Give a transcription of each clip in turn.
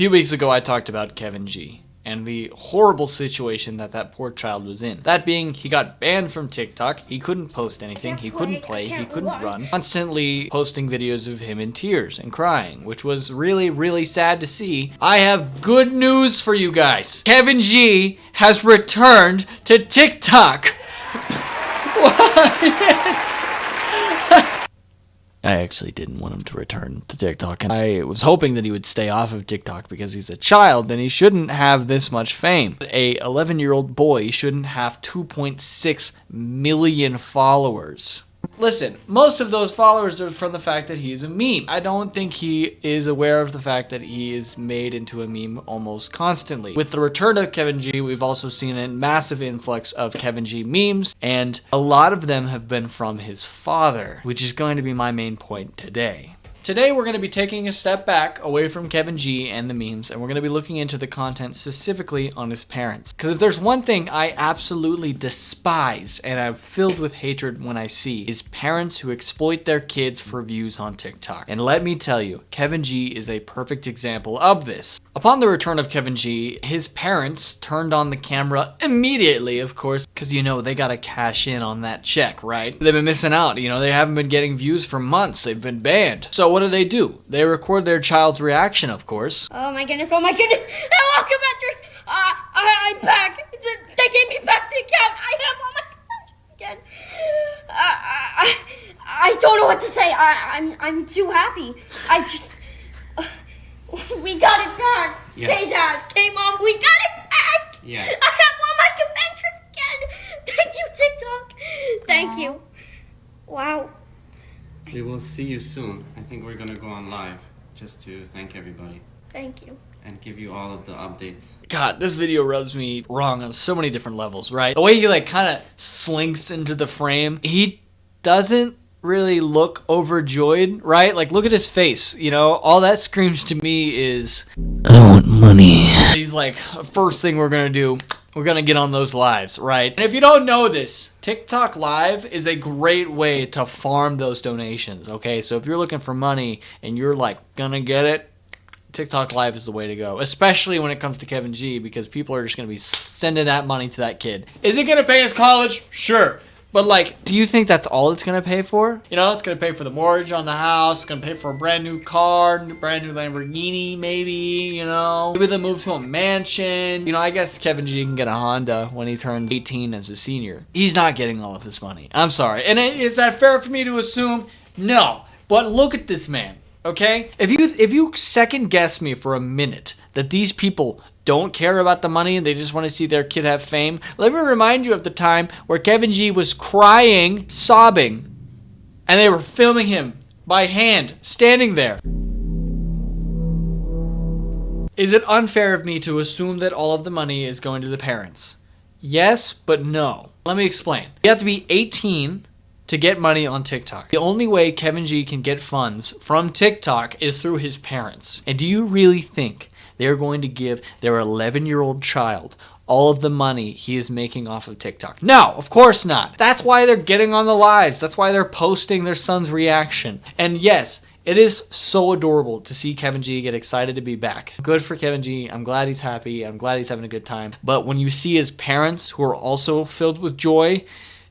few weeks ago, I talked about Kevin G and the horrible situation that poor child was in. That being, he got banned from TikTok. He couldn't post anything. He couldn't play. He couldn't run. Constantly posting videos of him in tears and crying, which was really, really sad to see. I have good news for you guys. Kevin G has returned to TikTok. What? I actually didn't want him to return to TikTok, and I was hoping that he would stay off of TikTok because he's a child and he shouldn't have this much fame. A 11-year-old boy shouldn't have 2.6 million followers. Listen, most of those followers are from the fact that he's a meme. I don't think he is aware of the fact that he is made into a meme almost constantly. With the return of Kevin G, we've also seen a massive influx of Kevin G memes, and a lot of them have been from his father, which is going to be my main point today. Today we're going to be taking a step back away from Kevin G and the memes, and we're going to be looking into the content specifically on his parents. Because if there's one thing I absolutely despise and I'm filled with hatred when I see, is parents who exploit their kids for views on TikTok. And let me tell you, Kevin G is a perfect example of this. Upon the return of Kevin G, his parents turned on the camera immediately, of course, because you know they gotta cash in on that check, right? They've been missing out, you know, they haven't been getting views for months, they've been banned. So what do? They record their child's reaction, of course. Oh my goodness, welcome Avengers! I'm back! They gave me back the account! I have all my Avengers again! I don't know what to say, I'm too happy. We got it back! Yes. Hey Dad, hey Mom, we got it back! Yes. I have all my Avengers again! Thank you, TikTok! Thank you. Wow. We will see you soon. I think we're gonna go on live just to thank everybody. Thank you. And give you all of the updates. God, this video rubs me wrong on so many different levels, right? The way he like kind of slinks into the frame, he doesn't really look overjoyed, right? Like look at his face, you know? All that screams to me is, I want money. He's like, first thing we're gonna do, we're gonna get on those lives, right? And if you don't know this, TikTok Live is a great way to farm those donations, okay? So if you're looking for money and you're like gonna get it, TikTok Live is the way to go, especially when it comes to Kevin G, because people are just gonna be sending that money to that kid. Is it gonna pay his college? Sure. But like, do you think that's all it's gonna pay for? You know, it's gonna pay for the mortgage on the house, it's gonna pay for a brand new car, brand new Lamborghini maybe, you know? Maybe they'll move to a mansion. You know, I guess Kevin G can get a Honda when he turns 18 as a senior. He's not getting all of this money. I'm sorry. And is that fair for me to assume? No. But look at this man, okay? If you second guess me for a minute that these people don't care about the money and they just want to see their kid have fame, let me remind you of the time where Kevin G was crying, sobbing, and they were filming him by hand, standing there. Is it unfair of me to assume that all of the money is going to the parents? Yes, but no. Let me explain. You have to be 18 to get money on TikTok. The only way Kevin G can get funds from TikTok is through his parents. And do you really think they're going to give their 11-year-old child all of the money he is making off of TikTok? No, of course not. That's why they're getting on the lives. That's why they're posting their son's reaction. And yes, it is so adorable to see Kevin G get excited to be back. Good for Kevin G. I'm glad he's happy. I'm glad he's having a good time. But when you see his parents, who are also filled with joy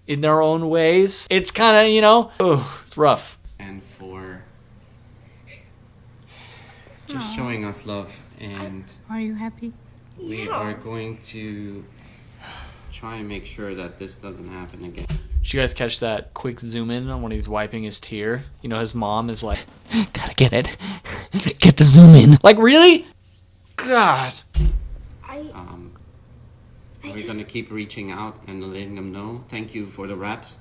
in their own ways, it's kind of, you know, it's rough. And for just showing us love. And are you happy? We are going to try and make sure that this doesn't happen again. Did you guys catch that quick zoom in on when he's wiping his tear? You know, his mom is like, gotta get it. Get the zoom in. Like, really? God. We're going to keep reaching out and letting them know. Thank you for the raps,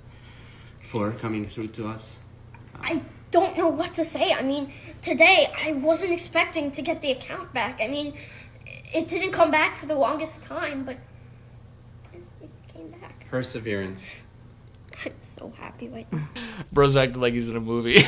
for coming through to us. I don't know what to say. I mean, today I wasn't expecting to get the account back. I mean, it didn't come back for the longest time, but it came back. Perseverance. I'm so happy right now. Bro's acting like he's in a movie.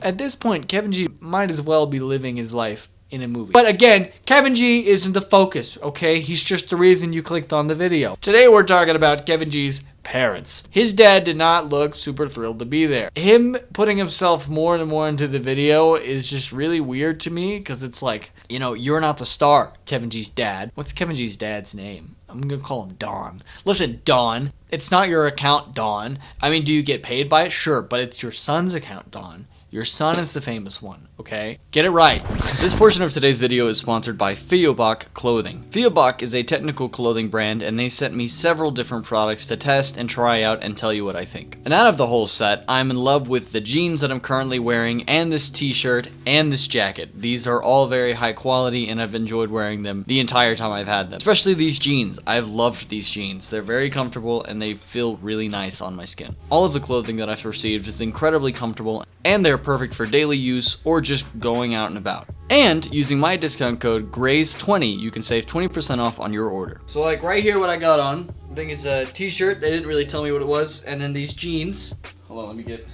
At this point, Kevin G might as well be living his life in a movie. But again, Kevin G isn't the focus, okay? He's just the reason you clicked on the video. Today we're talking about Kevin G's parents. His dad did not look super thrilled to be there. Him putting himself more and more into the video is just really weird to me, because it's like, you know, you're not the star, Kevin G's dad. What's Kevin G's dad's name? I'm gonna call him Don. Listen, Don, it's not your account, Don. I mean, do you get paid by it? Sure, but it's your son's account, Don. Your son is the famous one, okay? Get it right. This portion of today's video is sponsored by VideoLeap Clothing. VideoLeap is a technical clothing brand, and they sent me several different products to test and try out and tell you what I think. And out of the whole set, I'm in love with the jeans that I'm currently wearing, and this t-shirt, and this jacket. These are all very high quality, and I've enjoyed wearing them the entire time I've had them. Especially these jeans. I've loved these jeans. They're very comfortable, and they feel really nice on my skin. All of the clothing that I've received is incredibly comfortable, and they're perfect for daily use or just going out and about. And using my discount code GRAYS20, you can save 20% off on your order. So like right here what I got on, I think it's a t-shirt. They didn't really tell me what it was. And then these jeans. Hold on, let me get...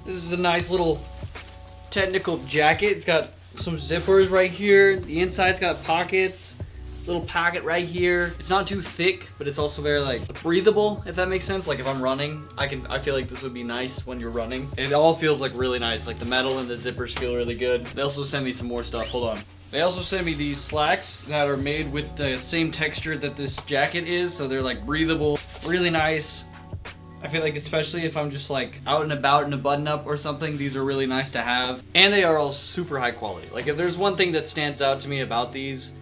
This is a nice little technical jacket. It's got some zippers right here. The inside's got pockets. Little pocket right here. It's not too thick, but it's also very like breathable, if that makes sense. Like if I'm running, I feel like this would be nice when you're running. It all feels like really nice. Like the metal and the zippers feel really good. They also sent me some more stuff. Hold on. They also sent me these slacks that are made with the same texture that this jacket is, so they're like breathable, really nice. I feel like especially if I'm just like out and about in a button up or something, these are really nice to have. And they are all super high quality. Like if there's one thing that stands out to me about these,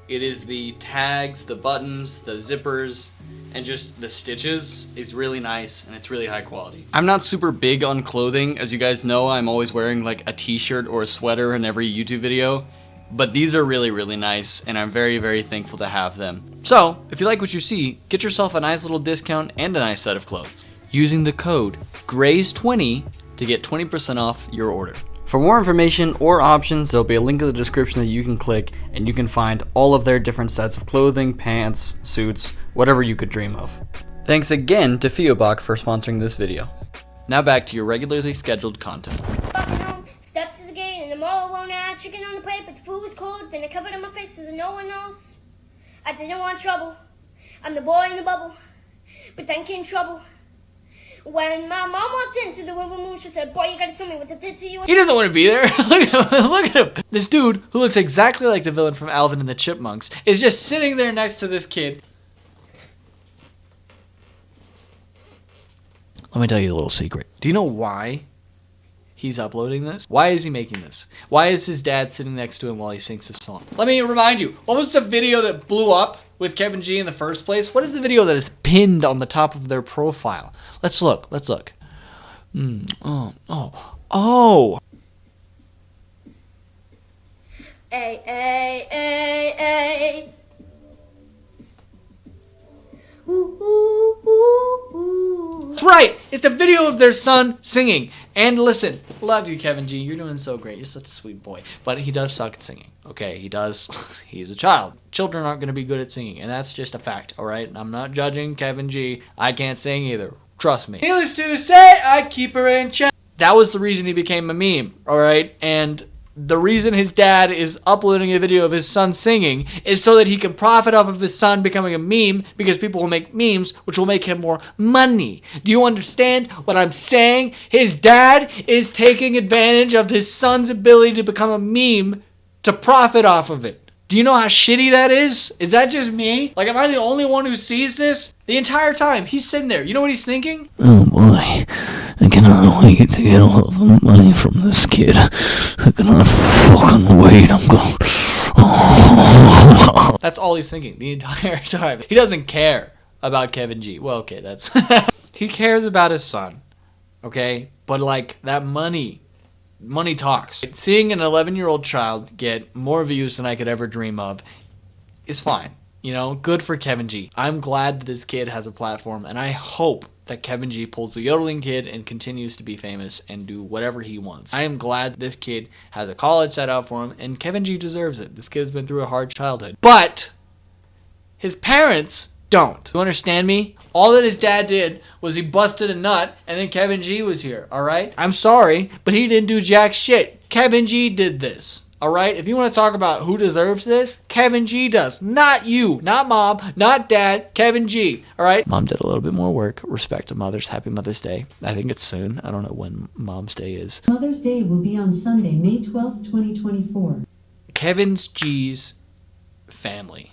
it is the tags, the buttons, the zippers, and just the stitches is really nice, and it's really high quality. I'm not super big on clothing. As you guys know, I'm always wearing like a t-shirt or a sweater in every YouTube video, but these are really, really nice, and I'm very, very thankful to have them. So, if you like what you see, get yourself a nice little discount and a nice set of clothes using the code GRAYS20 to get 20% off your order. For more information or options, there'll be a link in the description that you can click, and you can find all of their different sets of clothing, pants, suits, whatever you could dream of. Thanks again to VideoLeap for sponsoring this video. Now back to your regularly scheduled content. Walking home, stepped to the gate, and I'm all alone. I had chicken on the plate, but the food was cold. Then I covered up my face so that no one knows. I didn't want trouble. I'm the boy in the bubble. But then came trouble. When my mom walked into the room, she said, "Boy, you gotta tell me what they did to you." He doesn't want to be there. Look at him. Look at him. This dude, who looks exactly like the villain from Alvin and the Chipmunks, is just sitting there next to this kid. Let me tell you a little secret. Do you know why he's uploading this? Why is he making this? Why is his dad sitting next to him while he sings his song? Let me remind you, what was the video that blew up with Kevin G in the first place? What is the video that is pinned on the top of their profile? Let's look. Let's look. Oh. Ay, ay, ay, ay. Ooh, ooh, ooh, ooh. That's right. It's a video of their son singing. And listen, love you, Kevin G. You're doing so great. You're such a sweet boy. But he does suck at singing. Okay, he does. He's a child. Children aren't going to be good at singing, and that's just a fact, all right? I'm not judging Kevin G. I can't sing either. Trust me. Needless to say, I keep her in check. That was the reason he became a meme, all right? And the reason his dad is uploading a video of his son singing is so that he can profit off of his son becoming a meme, because people will make memes, which will make him more money. Do you understand what I'm saying? His dad is taking advantage of his son's ability to become a meme to profit off of it. Do you know how shitty that is? Is that just me? Like, am I the only one who sees this? The entire time, he's sitting there. You know what he's thinking? Oh boy, I cannot wait to get all of the money from this kid. I cannot fucking wait. I'm going. Oh. That's all he's thinking the entire time. He doesn't care about Kevin G. Well, okay, that's... He cares about his son, okay? But, like, that money talks. Seeing an 11-year-old child get more views than I could ever dream of is fine. You know, good for Kevin G. I'm glad that this kid has a platform, and I hope that Kevin G pulls the yodeling kid and continues to be famous and do whatever he wants. I am glad this kid has a college set out for him, and Kevin G deserves it. This kid's been through a hard childhood. But his parents don't. You understand me? All that his dad did was he busted a nut and then Kevin G was here, alright? I'm sorry, but he didn't do jack shit. Kevin G did this. Alright, if you want to talk about who deserves this, Kevin G does. Not you, not mom, not dad, Kevin G. Alright? Mom did a little bit more work. Respect to mothers. Happy Mother's Day. I think it's soon. I don't know when Mom's Day is. Mother's Day will be on Sunday, May 12th, 2024. Kevin G's family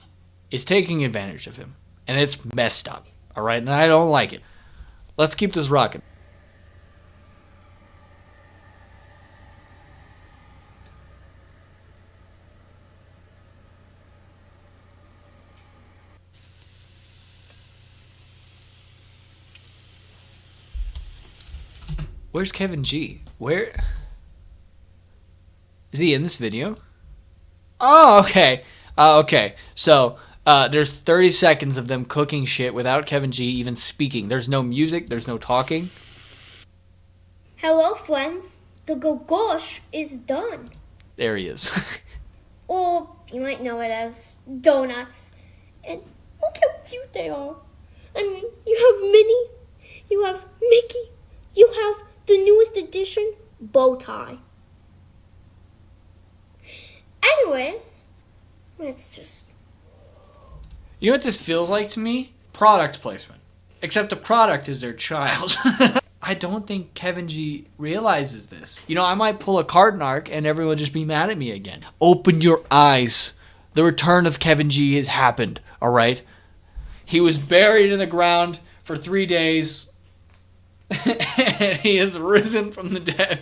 is taking advantage of him. And it's messed up. Alright? And I don't like it. Let's keep this rocking. Where's Kevin G? Where? Is he in this video? Oh, okay. Okay. So, there's 30 seconds of them cooking shit without Kevin G even speaking. There's no music. There's no talking. Hello, friends. The gosh is done. There he is. Or you might know it as donuts. And look how cute they are. I mean, you have Minnie, you have Mickey, you have the newest edition, bow tie. Anyways, let's just... You know what this feels like to me? Product placement. Except the product is their child. I don't think Kevin G realizes this. You know, I might pull a card narc and everyone just be mad at me again. Open your eyes. The return of Kevin G has happened, alright? He was buried in the ground for 3 days. And he has risen from the dead.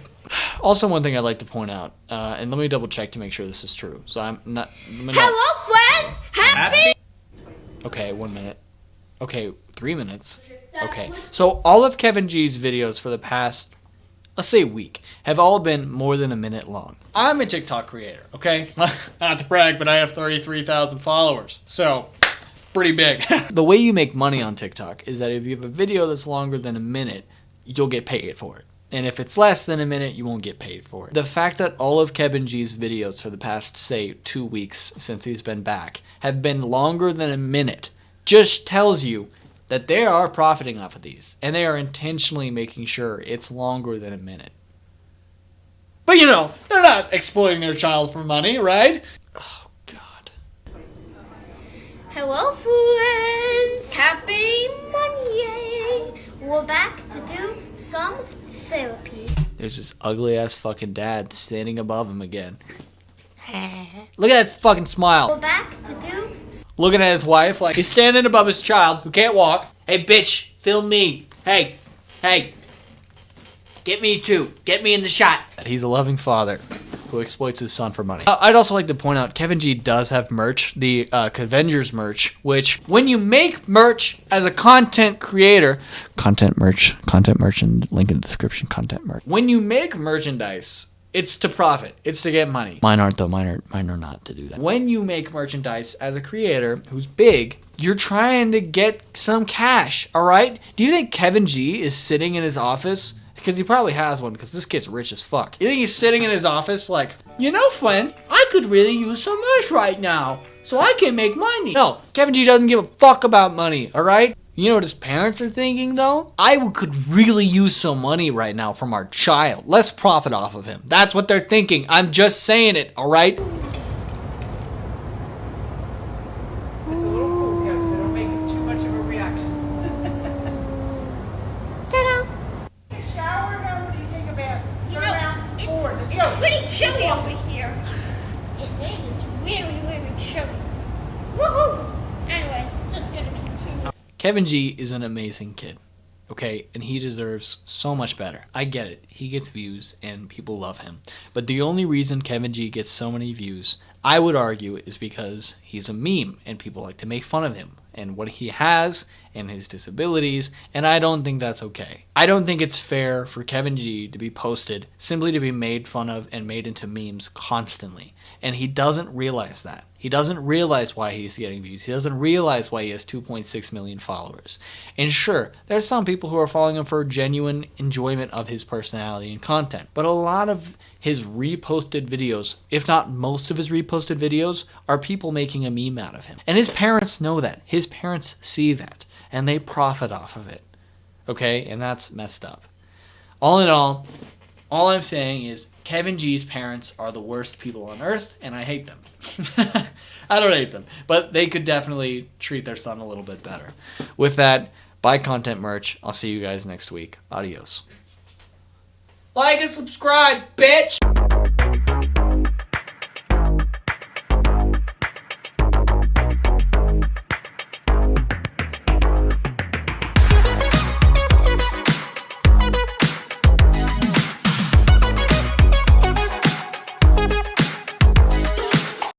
Also, one thing I'd like to point out, and let me double check to make sure this is true. So I'm not... Hello, friends! Happy... Okay, 1 minute. Okay, 3 minutes. Okay, so all of Kevin G's videos for the past, let's say week, have all been more than a minute long. I'm a TikTok creator, okay? Not to brag, but I have 33,000 followers. So... pretty big. The way you make money on TikTok is that if you have a video that's longer than a minute, you'll get paid for it. And if it's less than a minute, you won't get paid for it. The fact that all of Kevin G's videos for the past, say, 2 weeks since he's been back have been longer than a minute just tells you that they are profiting off of these. And they are intentionally making sure it's longer than a minute. But you know, they're not exploiting their child for money, right? Oh, God. Hello, friends! Happy Monday! We're back to do some therapy. There's this ugly ass fucking dad standing above him again. Look at that fucking smile. We're back to do... Looking at his wife like he's standing above his child who can't walk. Hey, bitch, film me. Hey, get me too. Get me in the shot. He's a loving father who exploits his son for money. I'd also like to point out Kevin G does have merch, the Avengers merch, which when you make merch as a content creator, content merch and link in the description, content merch. When you make merchandise, it's to profit. It's to get money. Mine aren't though. Mine are not to do that. When you make merchandise as a creator who's big, you're trying to get some cash, all right? Do you think Kevin G is sitting in his office? Because he probably has one, because this kid's rich as fuck. You think he's sitting in his office like, you know, friends, I could really use some merch right now, so I can make money. No, Kevin G doesn't give a fuck about money, all right? You know what his parents are thinking, though? I could really use some money right now from our child. Let's profit off of him. That's what they're thinking. I'm just saying it, all right? It's a little cool, Kev, so don't make it too much of a reaction. Ta-da! Shower, how would you take a bath? You Turn know, around, forward, let's it's go. pretty chilly over here. It is really, really chilly. Woohoo! Anyways, just gonna continue. Kevin G is an amazing kid, okay? And he deserves so much better. I get it. He gets views and people love him. But the only reason Kevin G gets so many views, I would argue, is because he's a meme and people like to make fun of him and what he has and his disabilities, and I don't think that's okay. I don't think it's fair for Kevin G to be posted simply to be made fun of and made into memes constantly. And he doesn't realize that. He doesn't realize why he's getting views. He doesn't realize why he has 2.6 million followers. And sure, there's some people who are following him for genuine enjoyment of his personality and content. But a lot of his reposted videos, if not most of his reposted videos, are people making a meme out of him. And his parents know that. His parents see that. And they profit off of it. Okay? And that's messed up. All in all I'm saying is Kevin G's parents are the worst people on earth, and I hate them. I don't hate them, but they could definitely treat their son a little bit better. With that, buy content merch. I'll see you guys next week. Adios. Like and subscribe, bitch!